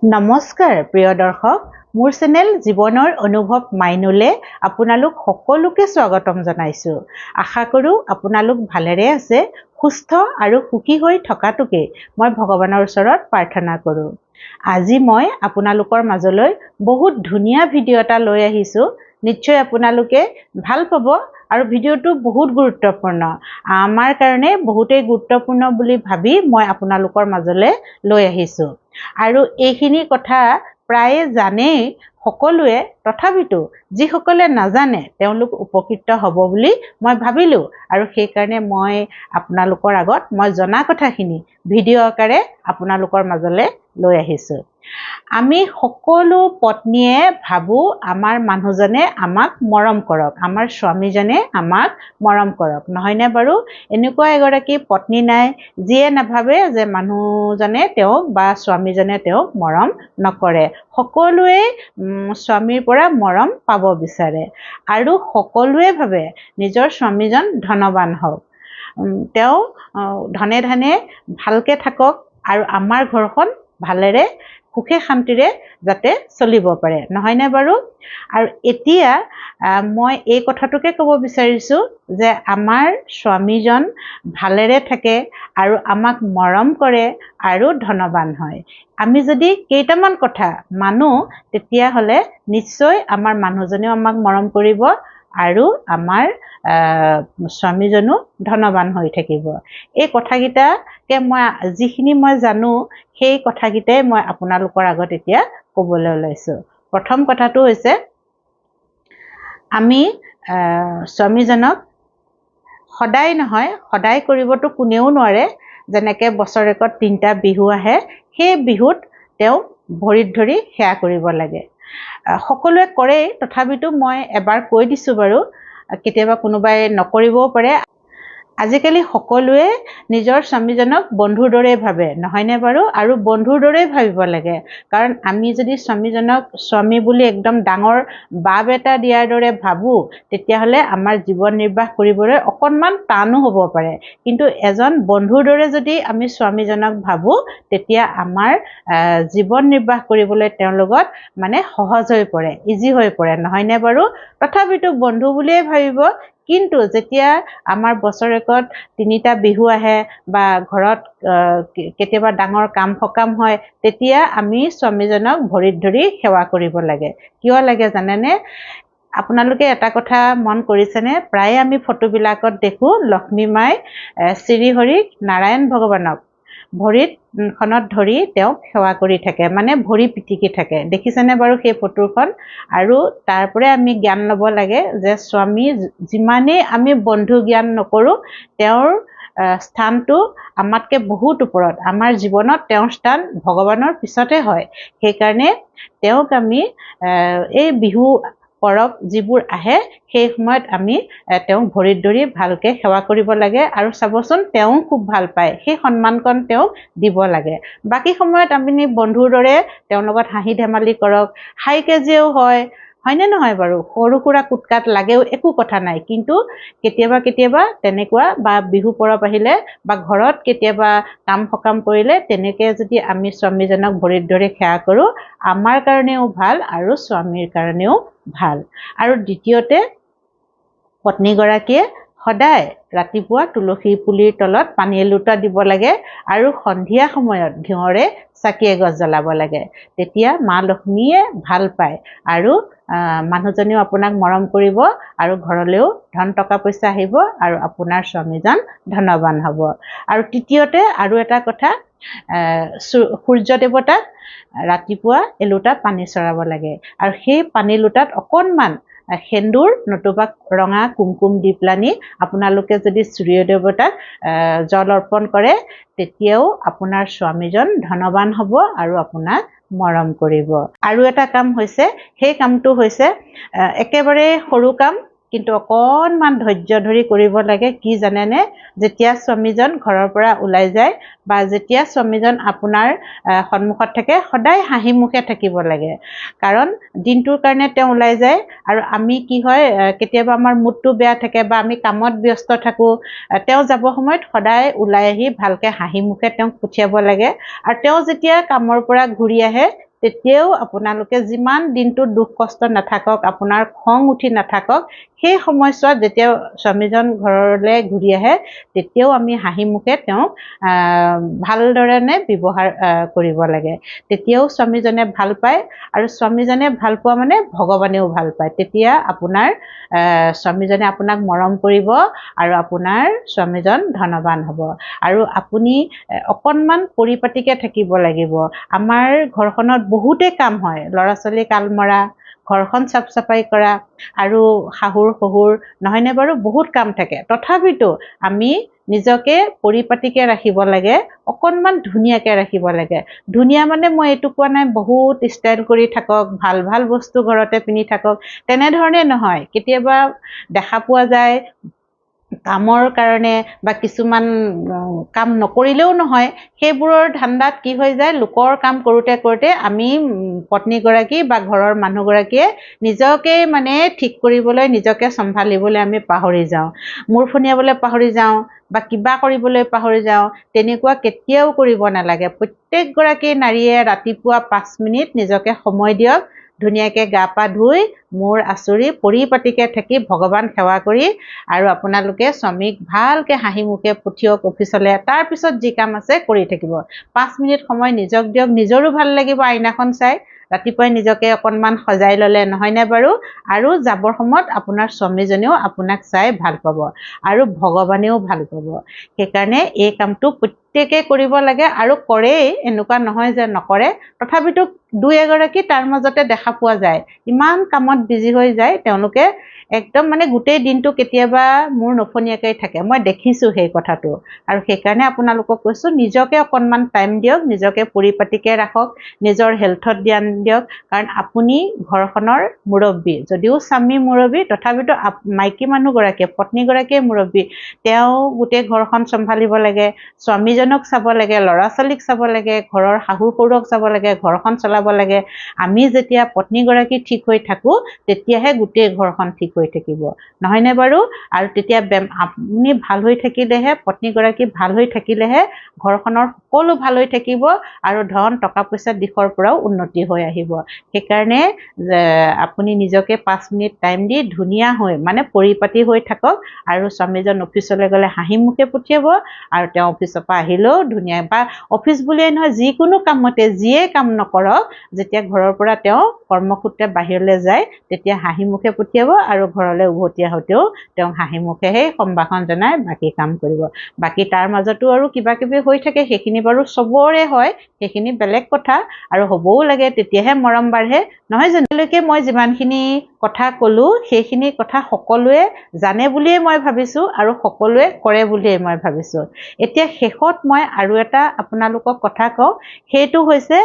নমস্কাৰ প্ৰিয় দৰ্শক, মোৰ চেনেল জীৱনৰ অনুভৱ মাইনুলে আপোনালোক সকলোকে স্বাগতম জনাইছোঁ। আশা কৰোঁ আপোনালোক ভালেৰে আছে, সুস্থ আৰু সুখী হৈ থকাটোকে মই ভগৱানৰ ওচৰত প্ৰাৰ্থনা কৰোঁ। আজি মই আপোনালোকৰ মাজলৈ বহুত ধুনীয়া ভিডিঅ' এটা লৈ আহিছোঁ। নিশ্চয় আপোনালোকে ভাল পাব আৰু ভিডিঅ'টো বহুত গুৰুত্বপূৰ্ণ, আমাৰ কাৰণে বহুতেই গুৰুত্বপূৰ্ণ বুলি ভাবি মই আপোনালোকৰ মাজলৈ লৈ আহিছোঁ। আৰু এইখিনি কথা প্ৰায়ে জানেই সকলোৱে, তথাপিতো যিসকলে নাজানে তেওঁলোক উপকৃত হ'ব বুলি মই ভাবিলোঁ আৰু সেইকাৰণে মই আপোনালোকৰ আগত মই জনা কথাখিনি ভিডিঅ' আকাৰে আপোনালোকৰ মাজলৈ লৈ আহিছোঁ। আমি সকলো পত্নীয়ে ভাবোঁ আমাৰ মানুহজনে আমাক মৰম কৰক, আমাৰ স্বামীজনে আমাক মৰম কৰক, নহয়নে বাৰু? এনেকুৱা এগৰাকী পত্নী নাই যিয়ে নাভাবে যে মানুহজনে তেওঁক বা স্বামীজনে তেওঁক মৰম নকৰে। সকলোৱে স্বামীৰ পৰা মৰম পাব বিচাৰে আৰু সকলোৱে ভাবে নিজৰ স্বামীজন ধনৱান হওক, তেওঁ ধনে ধনে ভালকে থাকক আৰু আমাৰ ঘৰখন ভালেৰে সুখে শান্তিৰে যাতে চলিব পাৰে, নহয়নে বাৰু? আৰু এতিয়া মই এই কথাটোকে ক'ব বিচাৰিছোঁ যে আমাৰ স্বামীজন ভালেৰে থাকে আৰু আমাক মৰম কৰে আৰু ধনৱান হয়। আমি যদি কেইটামান কথা মানো তেতিয়াহ'লে নিশ্চয় আমাৰ মানুহজনেও আমাক মৰম কৰিব আৰু আমাৰ স্বামীজনো ধনৱান হৈ থাকিব। এই কথাকেইটাকে যিখিনি মই জানো সেই কথাকেইটাই মই আপোনালোকৰ আগত এতিয়া ক'বলৈ ওলাইছোঁ। প্ৰথম কথাটো হৈছে, আমি স্বামীজনক সদায় নহয়, সদায় কৰিবতো কোনেও নোৱাৰে। যেনেকৈ বছৰেকত 3টা বিহু আহে, সেই বিহুত তেওঁক ভৰিত ধৰি সেৱা কৰিব লাগে। সকলোৱে কৰেই, তথাপিতো মই এবাৰ কৈ দিছোঁ বাৰু, কেতিয়াবা কোনোবাই নকৰিবও পাৰে। আজিকালি সকলোৱে নিজৰ স্বামীজনক বন্ধুৰ দৰেই ভাবে, নহয়নে বাৰু? আৰু বন্ধুৰ দৰেই ভাবিব লাগে, কাৰণ আমি যদি স্বামীজনক স্বামী বুলি একদম ডাঙৰ বাব এটা দিয়াৰ দৰে ভাবোঁ তেতিয়াহ'লে আমাৰ জীৱন নিৰ্বাহ কৰিবলৈ অকণমান টানো হ'ব পাৰে। কিন্তু এজন বন্ধুৰ দৰে যদি আমি স্বামীজনক ভাবোঁ তেতিয়া আমাৰ জীৱন নিৰ্বাহ কৰিবলৈ তেওঁৰ লগত সহজ হৈ পৰে, ইজি হৈ পৰে, নহয়নে বাৰু? তথাপিতো বন্ধু বুলিয়ে ভাবিব। কিন্তু যেতিয়া আমাৰ বছৰেকত 3টা বিহু আহে বা ঘৰত কেতিয়াবা ডাঙৰ কাম সকাম হয়, তেতিয়া আমি স্বামীজনক ভৰিত ধৰি সেৱা কৰিব লাগে। কিয় লাগে জানেনে? আপোনালোকে এটা কথা মন কৰিছেনে? প্ৰায়ে আমি ফটোবিলাকত দেখোঁ লক্ষ্মী মাই শ্ৰীহৰিক, নাৰায়ণ ভগৱানক ভৰিতখনত ধৰি তেওঁক সেৱা কৰি থাকে, ভৰি পিটিকি থাকে। দেখিছেনে বাৰু সেই ফটোখন? আৰু তাৰ পৰাই আমি জ্ঞান ল'ব লাগে যে স্বামী যিমানেই আমি বন্ধু জ্ঞান নকৰোঁ, তেওঁৰ স্থানটো আমাতকৈ বহুত ওপৰত। আমাৰ জীৱনত তেওঁৰ স্থান ভগৱানৰ পিছতে হয়। সেইকাৰণে তেওঁক আমি এই বিহু পৰৱ যিবোৰ আহে সেই সময়ত আমি তেওঁক ভৰিত ধৰি ভালকৈ সেৱা কৰিব লাগে আৰু চাবচোন তেওঁ খুব ভাল পায়, সেই সন্মানকণ তেওঁক দিব লাগে। বাকী সময়ত আপুনি বন্ধুৰ দৰে তেওঁৰ লগত হাঁহি ধেমালি কৰক, হাই কাজিয়াও হয়নে নহয় বাৰু? সৰু সুৰা কুটকাট লাগেও, একো কথা নাই। কিন্তু কেতিয়াবা তেনেকুৱা বা বিহু পৰৱ আহিলে বা ঘৰত কেতিয়াবা কাম সকাম কৰিলে তেনেকৈ যদি আমি স্বামীজনক ভৰিত ধৰি সেৱা কৰোঁ, আমাৰ কাৰণেও ভাল আৰু স্বামীৰ কাৰণেও ভাল। আৰু দ্বিতীয়তে, পত্নীগৰাকীয়ে সদায় ৰাতিপুৱা তুলসী পুলিৰ তলত পানী এলোটা দিব লাগে আৰু সন্ধিয়া সময়ত ঘিউৰে চাকি এগছ জ্বলাব লাগে। তেতিয়া মা লক্ষ্মীয়ে ভাল পায় আৰু মানুহজনেও আপোনাক মৰম কৰিব আৰু ঘৰলৈও ধন টকা পইচা আহিব আৰু আপোনাৰ স্বামীজন ধনৱান হ'ব। আৰু তৃতীয়তে আৰু এটা কথা, সূৰ্য দেৱতাক ৰাতিপুৱা এলোটা পানী চৰাব লাগে আৰু সেই পানী লোটাত অকণমান সেন্দুৰ নতুবা ৰঙা কুমকুম দি পেলানি আপোনালোকে যদি সূৰ্য দেৱতাক জল অৰ্পণ কৰে, তেতিয়াও আপোনাৰ স্বামীজন ধনৱান হ'ব আৰু আপোনাক মৰম কৰিব। আৰু এটা কাম হৈছে, সেই কামটো হৈছে একেবাৰে সৰু কাম, কিন্তু অকণমান ধৈৰ্য ধৰি কৰিব লাগে। কি জানেনে? যেতিয়া স্বামীজন ঘৰৰ পৰা ওলাই যায় বা যেতিয়া স্বামীজন আপোনাৰ সন্মুখত থাকে, সদায় হাঁহি মুখে থাকিব লাগে। কাৰণ দিনটোৰ কাৰণে তেওঁ ওলাই যায় আৰু আমি কি হয়, কেতিয়াবা আমাৰ মুডটো বেয়া থাকে বা আমি কামত ব্যস্ত থাকোঁ, তেওঁ যাব সময়ত সদায় ওলাই আহি ভালকৈ হাঁহি মুখে তেওঁক পঠিয়াব লাগে। আৰু তেওঁ যেতিয়া কামৰ পৰা ঘূৰি আহে তেতিয়াও আপোনালোকে যিমান দিনটোত দুখ কষ্ট নাথাকক, আপোনাৰ খং উঠি নাথাকক, সেই সময়ছোৱাত যেতিয়া স্বামীজন ঘৰলৈ ঘূৰি আহে তেতিয়াও আমি হাঁহি মুখে তেওঁক ভালদৰে ব্যৱহাৰ কৰিব লাগে। তেতিয়াও স্বামীজনে ভাল পায়, আৰু স্বামীজনে ভাল পোৱা মানে ভগৱানেও ভাল পায়। তেতিয়া আপোনাৰ স্বামীজনে আপোনাক মৰম কৰিব আৰু আপোনাৰ স্বামীজন ধনৱান হ'ব। আৰু আপুনি অকণমান পৰিপাটিকে থাকিব লাগিব। আমাৰ ঘৰখনত বহুতেই কাম হয়, ল'ৰা ছোৱালী কাল মৰা, ঘৰখন চাফ চাফাই কৰা, আৰু শাহুৰ শহুৰ নহয়নে বাৰু, বহুত কাম থাকে। তথাপিতো আমি নিজকে পৰিপাটিকে ৰাখিব লাগে, অকণমান ধুনীয়াকে ৰাখিব লাগে। ধুনীয়া মানে মই এইটো কোৱা নাই বহুত ষ্টাইল কৰি থাকক, ভাল ভাল বস্তু ঘৰতে পিন্ধি থাকক, তেনেধৰণে নহয়। কেতিয়াবা দেখা পোৱা যায় কামৰ কাৰণে বা কিছুমান কাম নকৰিলেও নহয়, সেইবোৰৰ ধান্দাত কি হৈ যায়, লোকৰ কাম কৰোঁতে কৰোঁতে আমি পত্নীগৰাকী বা ঘৰৰ মানুহগৰাকীয়ে নিজকে মানে ঠিক কৰিবলৈ, নিজকে চম্ভালিবলৈ আমি পাহৰি যাওঁ। মূৰ ফণিয়াবলৈ পাহৰি যাওঁ বা কিবা কৰিবলৈ পাহৰি যাওঁ। তেনেকুৱা কেতিয়াও কৰিব নালাগে। প্ৰত্যেকগৰাকী নাৰীয়ে ৰাতিপুৱা 5 মিনিট নিজকে সময় দিয়ক। ধুনীয়াকে গা পা ধুই মূৰ আঁচুৰি পৰিপাটিকে থাকি ভগৱান সেৱা কৰি আৰু আপোনালোকে স্বামীক ভালকে হাঁহি মুখে পঠিয়াওক অফিচলৈ। তাৰপিছত যি কাম আছে কৰি থাকিব। 5 মিনিট সময় নিজক দিয়ক, নিজৰো ভাল লাগিব আইনাখন চাই। ৰাতিপুৱাই নিজকে অকণমান সজাই ল'লে নহয়নে বাৰু? আৰু যাবৰ সময়ত আপোনাৰ স্বামীজনেও আপোনাক চাই ভাল পাব আৰু ভগৱানেও ভাল পাব। সেইকাৰণে এই কামটো প্ৰত্যেকে কৰিব লাগে, আৰু কৰেই, এনেকুৱা নহয় যে নকৰে। তথাপিতো দুই এগৰাকী তাৰ মাজতে দেখা পোৱা যায়, ইমান কামত বিজি হৈ যায় তেওঁলোকে, একদম মানে গোটেই দিনটো কেতিয়াবা মূৰ নফনীয়াকৈ থাকে। মই দেখিছোঁ সেই কথাটো। আৰু সেইকাৰণে আপোনালোকক কৈছোঁ, নিজকে অকণমান টাইম দিয়ক, নিজকে পৰিপাটিকে ৰাখক, নিজৰ হেল্থত ধ্যান দিয়ক। কাৰণ আপুনি ঘৰখনৰ মুৰব্বী। যদিও স্বামী মুৰব্বী, তথাপিতো মাইকী মানুহগৰাকীয়ে, পত্নীগৰাকীয়ে মুৰব্বী। তেওঁ গোটেই ঘৰখন চম্ভালিব লাগে, স্বামীজনক চাব লাগে, ল'ৰা ছোৱালীক চাব লাগে, ঘৰৰ শাহু শহুৰক চাব লাগে, ঘৰখন চলাব লাগে। আমি যেতিয়া পত্নীগৰাকী ঠিক হৈ থাকোঁ তেতিয়াহে গোটেই ঘৰখন ঠিক হৈ থাকিব, নহয়নে বাৰু? আৰু তেতিয়া আপুনি ভাল হৈ থাকিলেহে, পত্নীগৰাকী ভাল হৈ থাকিলেহে ঘৰখনৰ সকলো ভাল হৈ থাকিব, আৰু ধন টকা পইচাৰ দিশৰ পৰাও উন্নতি হৈ আহিব। সেইকাৰণে আপুনি নিজকে 5 মিনিট টাইম দি ধুনীয়া হৈ মানে পৰিপাটি হৈ থাকক, আৰু স্বামীজন অফিচলৈ গ'লে হাঁহি মুখে পঠিয়াব, আৰু তেওঁ অফিচৰ পৰা আহিলেও ধুনীয়া, বা অফিচ বুলিয়েই নহয়, যিকোনো কামতে যিয়ে কাম নকৰক, যেতিয়া ঘৰৰ পৰা তেওঁ কৰ্মসূত্ৰে বাহিৰলৈ যায় তেতিয়া হাঁহি মুখে পঠিয়াব, আৰু ঘৰলৈ উভতি আহোঁতেও তেওঁক হাঁহি মুখেহে সম্ভাষণ জনাই বাকী কাম কৰিব। বাকী তাৰ মাজতো আৰু কিবা কিবি হৈ থাকে, সেইখিনি বাৰু চবৰে হয়, সেইখিনি বেলেগ কথা, আৰু হ'বও লাগে, তেতিয়াহে মৰম বাঢ়ে, নহয় জানো? মই যিমানখিনি কথা ক'লোঁ সেইখিনি কথা সকলোৱে জানে বুলিয়ে মই ভাবিছোঁ, আৰু সকলোৱে কৰে বুলিয়ে মই ভাবিছোঁ। এতিয়া শেষত মই আৰু এটা আপোনালোকক কথা কওঁ, সেইটো হৈছে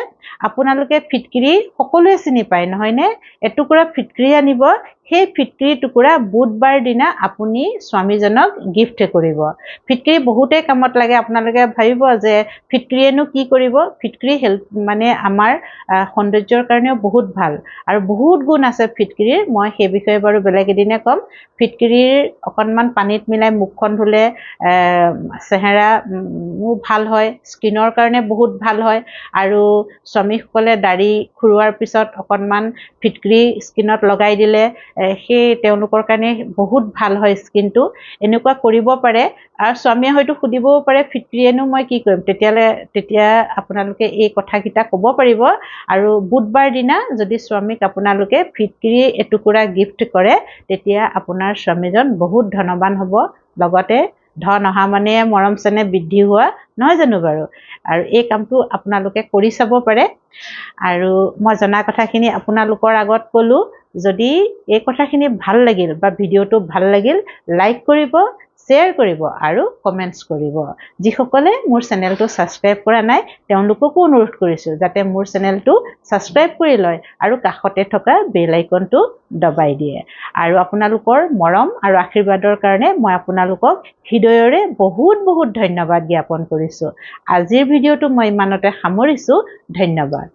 আপোনালোকে ফিটকিৰি সকলোৱে চিনি পায় নহয়নে? এটুকুৰা ফিটকিৰি আনিব, সেই ফিটকিৰি টুকুৰা বুধবাৰ দিনা আপুনি স্বামীজনক গিফ্ট কৰিব। ফিটকিৰি বহুতেই কামত লাগে। আপোনালোকে ভাবিব যে ফিটকিৰিয়েনো কি কৰিব? ফিটকিৰি মানে আমাৰ সৌন্দৰ্যৰ কাৰণেও বহুত ভাল, আৰু বহুত গুণ আছে ফিটকিৰিৰ। মই সেই বিষয়ে বাৰু বেলেগ এদিনে ক'ম। ফিটকিৰিৰ অকণমান পানীত মিলাই মুখখন ধুলে চেহেৰাও ভাল হয়, স্কিনৰ কাৰণে বহুত ভাল হয়। আৰু শ্ৰমিকসকলে দাড়ি খুৰোৱাৰ পিছত অকণমান ফিটকিৰি স্কিনত লগাই দিলে সেই তেওঁলোকৰ কাৰণে বহুত ভাল হয় স্কিনটো। এনেকুৱা কৰিব পাৰে। আৰু স্বামীয়ে হয়তো সুধিবও পাৰে, ফিটকিৰিয়েনো মই কি কৰিম? তেতিয়া আপোনালোকে এই কথাকেইটা ক'ব পাৰিব। আৰু বুধবাৰ দিনা যদি স্বামীক আপোনালোকে ফিটকিৰি এটুকুৰা গিফ্ট কৰে, তেতিয়া আপোনাৰ স্বামীজন বহুত ধনৱান হ'ব। লগতে ধন অহা মানে মৰম চেনেহ বৃদ্ধি হোৱা, নহয় জানো বাৰু? আৰু এই কামটো আপোনালোকে কৰি চাব পাৰে। আৰু মই জনা কথাখিনি আপোনালোকৰ আগত ক'লোঁ। যদি এই কথাখিনি ভাল লাগিল বা ভিডিঅ'টো ভাল লাগিল, লাইক কৰিব, শ্বেয়াৰ কৰিব আৰু কমেণ্টছ কৰিব। যিসকলে মোৰ চেনেলটো ছাবস্ক্ৰাইব কৰা নাই তেওঁলোককো অনুৰোধ কৰিছোঁ যাতে মোৰ চেনেলটো ছাবস্ক্ৰাইব কৰি লয় আৰু কাষতে থকা বেল আইকনটো দবাই দিয়ে। আৰু আপোনালোকৰ মৰম আৰু আশীৰ্বাদৰ কাৰণে মই আপোনালোকক হৃদয়ৰে বহুত বহুত ধন্যবাদ জ্ঞাপন কৰিছোঁ। আজিৰ ভিডিঅ'টো মই ইমানতে সামৰিছোঁ। ধন্যবাদ।